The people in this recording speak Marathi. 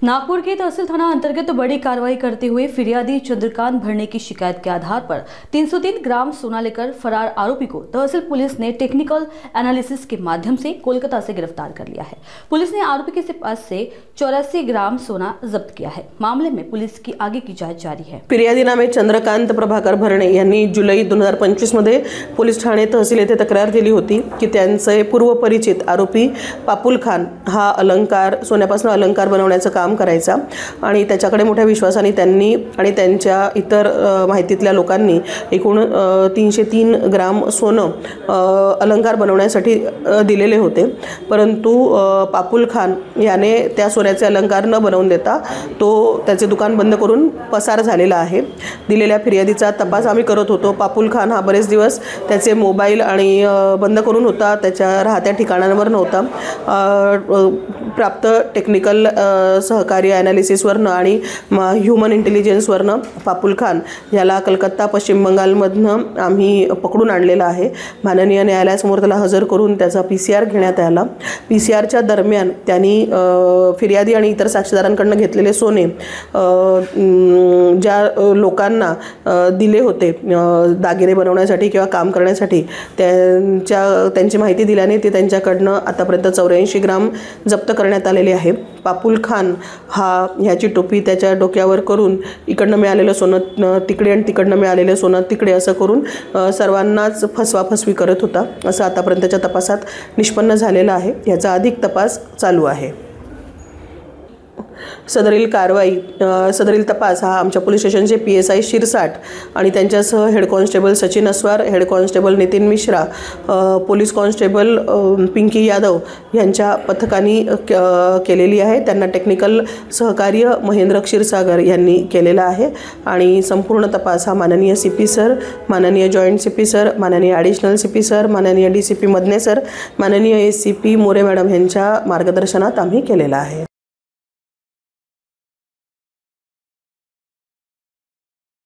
नागपुर के तहसील थाना अंतर्गत बड़ी कार्रवाई करते हुए फिरियादी चंद्रकांत भरने की शिकायत के आधार पर 303 ग्राम सोना लेकर फरार आरोपी को तहसील पुलिस ने टेक्निकल एनालिसिस के माध्यम से कोलकाता से गिरफ्तार कर लिया है। पुलिस ने आरोपी के पास से 84 ग्राम सोना जब्त किया है। मामले में पुलिस की आगे की जांच जारी है। फिर्यादी नामे चंद्रकांत प्रभाकर भरणे यांनी जुलै 2025 मध्ये पोलीस ठाणे तहसील येथे तक्रार दिली होती की त्यांचे पूर्वपरिचित आरोपी पापुल खान हा सोन्यापासून अलंकार बनवण्याचं काम करायचा आणि त्याच्याकडे मोठ्या विश्वासाने त्यांनी आणि त्यांच्या इतर माहितीतल्या लोकांनी एकूण 303 ग्राम सोनं अलंकार बनवण्यासाठी दिलेले होते। परंतु पापुल खान याने त्या सोन्याचे अलंकार न बनवून देता तो त्याचे दुकान बंद करून पसार झालेला आहे। दिलेल्या फिर्यादीचा तपास आम्ही करत होतो। पापुल खान हा बरेच दिवस त्याचे मोबाईल आणि बंद करून होता, त्याच्या राहत्या ठिकाणांवर नव्हता। प्राप्त टेक्निकल सहकारी एनालिसिस वरनं आणि ह्यूमन इंटेलिजन्स वरनं पापुल खान याला कलकत्ता पश्चिम बंगालमधनं आम्ही पकडून आणलेला आहे। माननीय न्यायालयासमोर त्याला हजर करून त्याचा पीसीआर घेण्यात आला। पीसीआरच्या दरम्यान त्यांनी फिर्यादी आणि इतर साक्षीदारांकडून घेतलेले सोने ज्या लोकांना दिले होते दागिने बनवण्यासाठी किंवा काम करण्यासाठी त्यांची माहिती दिल्याने ते त्यांच्याकडून आतापर्यंत 84 ग्राम जप्त करण्यात आलेले आहे। पापुल खान हा ह्याची टोपी त्याच्या डोक्यावर करून इकडनं मिळालेलं सोनं तिकडे आणि तिकडनं मिळालेलं सोनं तिकडे असं करून सर्वांनाच फसवाफसवी करत होता, असं आतापर्यंतच्या तपासात निष्पन्न झालेलं आहे। याचा अधिक तपास चालू आहे। सदरील तपास हा आमच्या पोलीस स्टेशनचे पीएसआय शिरसाट आणि त्यांच्यासह head constable Sachin Aswar, head constable Nitin Mishra, police constable Pinky Yadav यांच्या पथकाने केलेली आहे। त्यांना टेक्निकल सहकार्य महेंद्र क्षीरसागर यांनी केलेला आहे आणि संपूर्ण तपास हा माननीय सीपी सर, माननीय जॉइंट सीपी सर, माननीय ॲडिशनल सीपी सर, माननीय डीसीपी मदने सर, माननीय एसीपी मोरे मॅडम यांच्या मार्गदर्शनात आम्ही केलेला आहे।